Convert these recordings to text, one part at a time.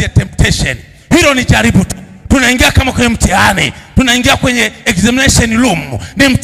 a temptation. Hilo ni jaribu tu. Tunaingia kama kwenye mtihani. Tunaingia kwenye examination room. Ni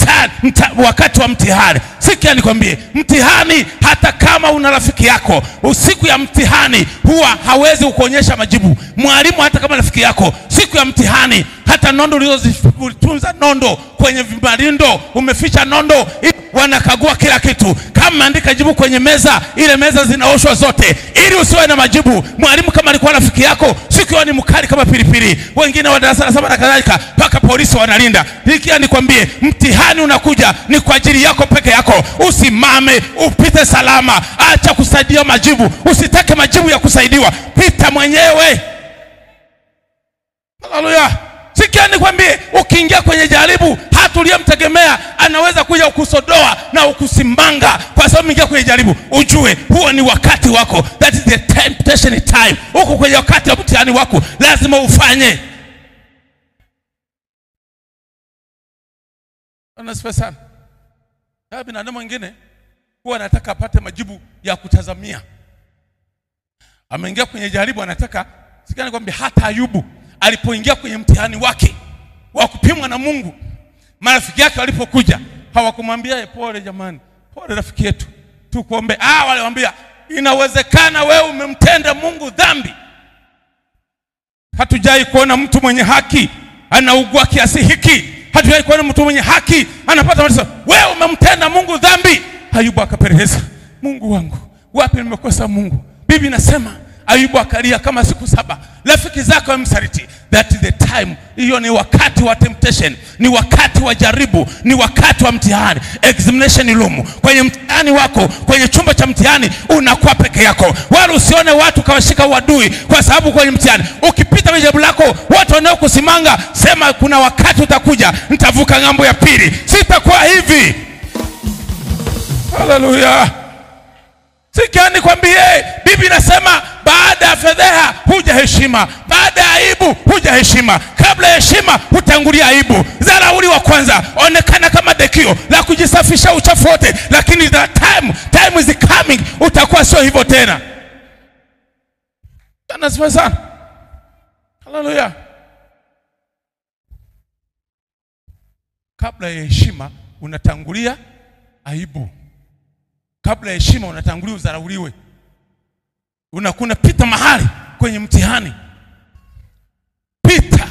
wakati wa mtihani. Sikia nikwambie, mtihani hata kama una rafiki yako, usiku ya mtihani huwa hawezi kukuonyesha majibu. Mwalimu hata kama rafiki yako, siku ya mtihani hata nondo ulizozitunza nondo kwenye vimalindo, umeficha nondo, wanakagua kila kitu. Kama andika jibu kwenye meza, ile meza zinaoshwa zote ili usiwe na majibu. Mwalimu kama alikuwa rafiki yako, siku hiyo ni mkali kama pilipili. Wengine wa darasa la 7 na kadhalika, paka polisi wanalinda. Nikia nikwambie, mtihani unakuja ni kwa ajili yako peke yako. Usimame, upite salama. Acha kusaidia majibu. Usitake majibu ya kusaidiwa. Pita mwenyewe. Haleluya. Sikia nikwambie, ukiingia kwenye jaribu, hata uliyemtegemea anaweza kuja ukusodoa na ukusimanga kwa sababu ingia kwenye jaribu. Ujue huo ni wakati wako. That is the temptation time. Uko kwenye wakati wa mtihani wako, lazima ufanye. Anasifa sana. Binadamu mwingine huwa anataka apate majibu ya kutazamia. Ameingia kwenye jaribu, anataka, sikia nikwambie, hata Ayubu alipoingia kwenye mtihani wake wa kupimwa na Mungu, marafiki yake walipokuja hawakumwambia pole jamani, pole rafiki yetu, tukuombe. Waliwaambia inawezekana wewe umemtenda Mungu dhambi. Hatujai kuona mtu mwenye haki anaugua kiasi hiki. Hatujai kuona mtu mwenye haki anapata mateso. Wewe umemtenda Mungu dhambi. Ayubu akapeleleza, Mungu wangu, wapi nimekosa Mungu? Biblia inasema Ayubu akalia kama siku 7. Rafiki zako wamsaliti. That is the time. Hiyo ni wakati wa temptation, ni wakati wa jaribu, ni wakati wa mtihani. Examination room. Kwenye mtihani wako, kwenye chumba cha mtihani unakuwa peke yako. Wala usione watu kawashika uadui kwa sababu kwenye mtihani. Ukipita kwenye jaribu lako, watu wanaokusimanga, sema kuna wakati utakuja, nitavuka ng'ambo ya pili. Sitakuwa hivi. Haleluya. Sikia nikwambie, Biblia inasema baada ya fedheha huja heshima, baada ya aibu huja heshima. Kabla ya heshima hutangulia aibu. Dharau wa kwanza onekana kama dekio la kujisafisha uchafu wote, lakini the time is coming, utakuwa sio hivyo tena. Anasifa sana. Haleluya. Kabla ya heshima unatangulia aibu. Kabla ya heshima unatangulia udharauliwe. Unakuna pita mahali kwenye mtihani. Pita.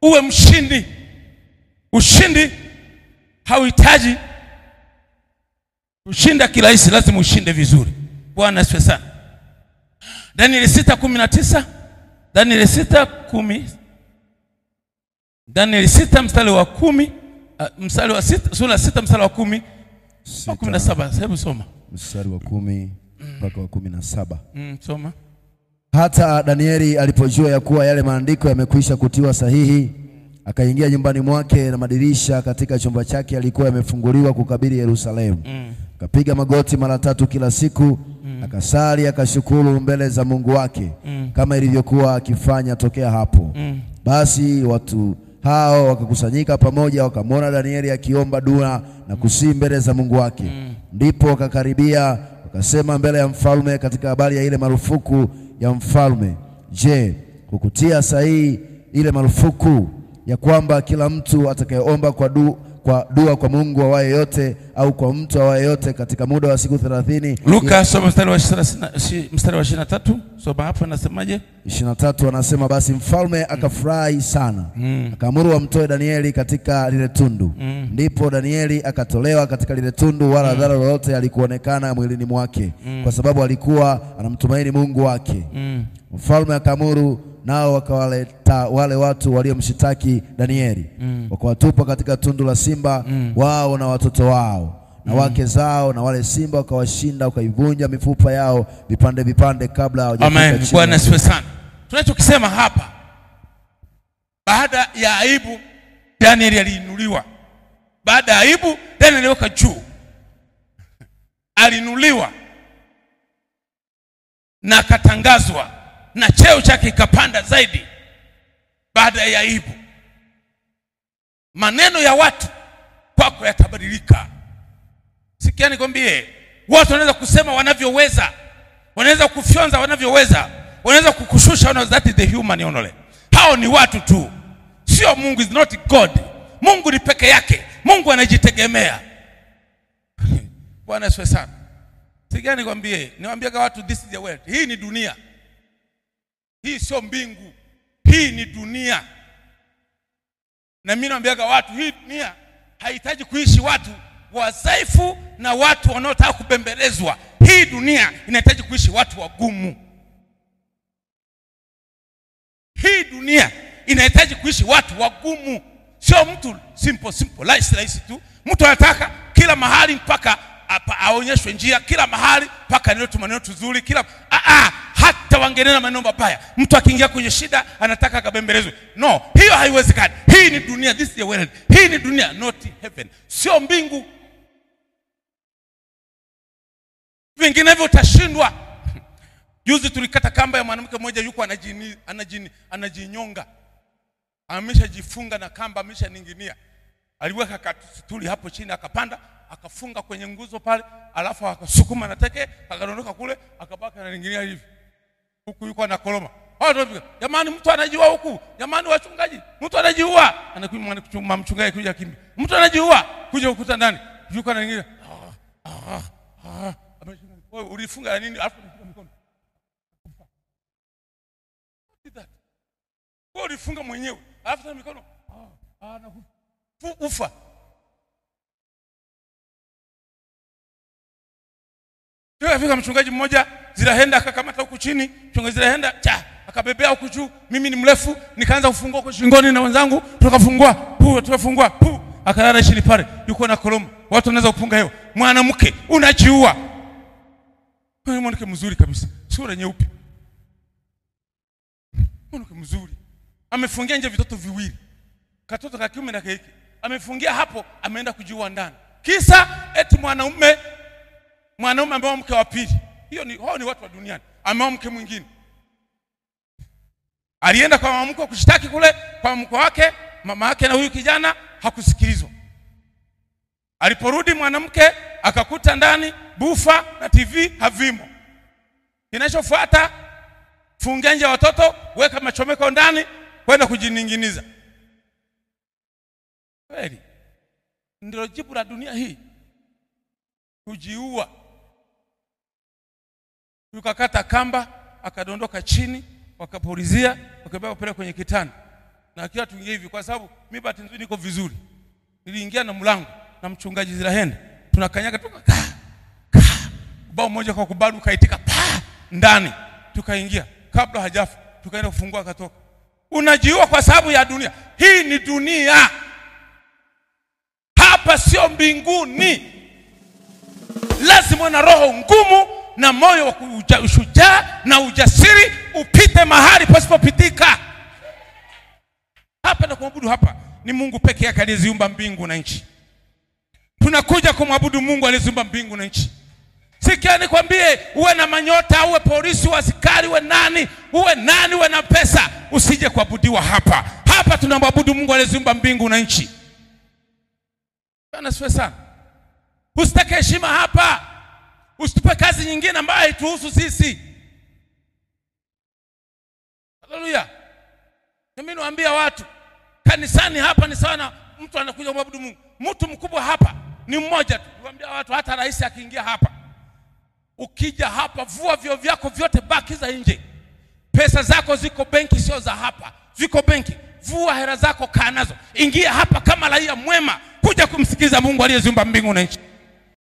Uwe mshindi. Ushindi hauhitaji ushinda kirahisi, lazima ushinde vizuri. Bwana asifiwe sana. Danieli 6:19. Danieli 6:10. Danieli 6 mstari wa 10, mstari wa 6, sura 6 mstari wa 10 17. Hebu soma. Mstari wa 10 mpaka wa 17. Soma. Hata Danieli alipojua ya kuwa yale maandiko yamekwisha kutiwa sahihi, akaingia nyumbani mwake, na madirisha katika chumba chake yalikuwa yamefunguliwa kukabili Yerusalemu. Akapiga magoti mara 3 kila siku, akasali, akashukuru mbele za Mungu wake, kama ilivyokuwa akifanya tokea hapo. Basi watu hao wakakusanyika pamoja, wakamwona Danieli akiomba dua na kusii mbele za Mungu wake. Ndipo wakakaribia, wakasema mbele ya mfalme katika habari ya ile marufuku ya mfalme, je, kukutia sahihi ile marufuku ya kwamba kila mtu atakayeomba kwa dua kwa Mungu awaye yote au kwa mtu awaye yote katika muda wa siku 30. Luka soma mstari wa 23. Soma hapo anasemaje? 23 anasema, basi mfalme akafurahi sana, akaamuru wamtoe Danieli katika lile tundu. Ndipo Danieli akatolewa katika lile tundu, wala dhara lolote alikuonekana mwilini mwake, kwa sababu alikuwa anamtumaini Mungu wake. Mfalme akaamuru, nao wakawaleta wale watu waliomshitaki Danieli, wakawatupa katika tundu la simba, wao na watoto wao na wake zao, na wale simba wakawashinda, wakaivunja mifupa yao vipande vipande kabla hawajafika chini. Bwana asifiwe sana. Tunachokisema hapa, baada ya aibu Danieli aliinuliwa. Baada ya aibu Danieli aliweka juu. Aliinuliwa na akatangazwa, na cheo chake kikapanda zaidi. Baada ya aibu, maneno ya watu kwako yatabadilika. Sikia nikwambie, watu wanaweza kusema wanavyoweza, wanaweza kufyonza wanavyoweza, wanaweza kukushusha, that is the human only. Hao ni watu tu, sio Mungu. Is not God. Mungu ni peke yake. Mungu anajitegemea. Bwana asifiwe sana. Sigani niwaambie kwa watu, this is the world. Hii ni dunia. Hii sio mbingu. Hii ni dunia. Na mimi naambia kwa watu, hii dunia haihitaji kuishi watu wadhaifu na watu wanaotaka kubembelezwa. Hii dunia inahitaji kuishi watu wagumu. Hii dunia inahitaji kuishi watu wagumu. Sio mtu simple rahisi tu. Mtu anataka kila mahali mpaka aonyeshwe njia, kila mahali mpaka maneno tuzuri, hata wangenena maneno mabaya. Mtu akiingia kwenye shida anataka kabembelezwe. No, hiyo haiwezekani. Hii ni dunia, this is the world. Hii ni dunia, not heaven. Sio mbingu. Vinginevyo utashindwa. Juzi tulikata kamba ya mwanamke mmoja, yuko anajinyonga. Ameshajifunga na kamba, ameshaninginia. Aliweka katuli hapo chini, akapanda, akafunga kwenye nguzo pale, alafu akasukuma na teke, akadondoka kule, akabaki ananinginia hivi. Huku yuko anakoloma. Jamani, mtu anajiua huku. Jamani wachungaji, mtu anajiua. Anakuja mchungaji kuja kimbi. Mtu anajiua, kuja ukuta ndani. Yuko ananinginia. Wewe ulifunga na nini? Alafu unapiga mkono. Wewe ulifunga mwenyewe. Alafu na mikono. Ufa. Afika mchungaji mmoja Zirahenda, akakamata huku chini. Mchungaji Zirahenda akabebea huku juu. Mimi ni mrefu, nikaanza kufungua kwa shingoni na wenzangu, tukafungua. Akalala chini pale, yuko na koloma. Watu wanaweza kupunga hewa. Mwanamke unajiua. Mwanamke mzuri kabisa, sura nyeupe. Mwanamke mzuri. Amefungia nje vitoto viwili. Katoto ka kiume na kike. Amefungia hapo, ameenda kujiua ndani. Kisa eti mwanaume ambaye mke wa pili. Hao ni watu wa duniani. Ameoa mke mwingine. Alienda kwa mama mkwe kushtaki kule kwa mkwe wake, mama yake na huyu kijana hakusikilizwa. Aliporudi mwanamke akakuta ndani bufa na TV havimo. Kinachofuata, fungia nje watoto, weka machomeko ndani, kwenda kujininginiza. Kweli ndio jibu la dunia hii, kujiua. Yukakata kamba, akadondoka chini, wakapulizia, wakabeba pale kwenye kitanda. Na kia tuingie hivi kwa sababu mimi bahati nzuri niko vizuri. Niliingia na mlango na mchungaji Zirahenda, tunakanyaga bao moja kwa kubadu, kaitika ndani, tukaingia. Kabla hajafa tukaenda kufungua, akatoka. Unajiua kwa sababu ya dunia. Hii ni dunia. Hapa sio mbinguni. Lazima na roho ngumu na moyo wa ushujaa na ujasiri upite mahali pasipopitika. Hapa na kuabudu hapa ni Mungu peke yake aliyeziumba mbingu na nchi. Tunakuja kumwabudu Mungu aliyeziumba mbingu na nchi. Sikia nikwambie, uwe na manyota, uwe polisi, uwe askari, uwe nani, uwe na pesa, usije kuabudiwa hapa. Hapa tunamwabudu Mungu aliyeziumba mbingu na nchi. Bwana asifiwe sana. Usitake heshima hapa. Usitupe kazi nyingine ambayo haituhusu sisi. Haleluya. Mimi nawaambia watu, kanisani hapa ni sawa na mtu anakuja kuabudu Mungu. Mtu mkubwa hapa ni mmoja tu. Nawaambia watu, hata rais akiingia hapa, ukija hapa, vua vyo vyako vyote, bakiza nje. Pesa zako ziko benki, sio za hapa. Ziko benki. Vua hela zako, kaa nazo. Ingia hapa kama raia mwema, kuja kumsikiza Mungu aliyeziumba mbingu na nchi.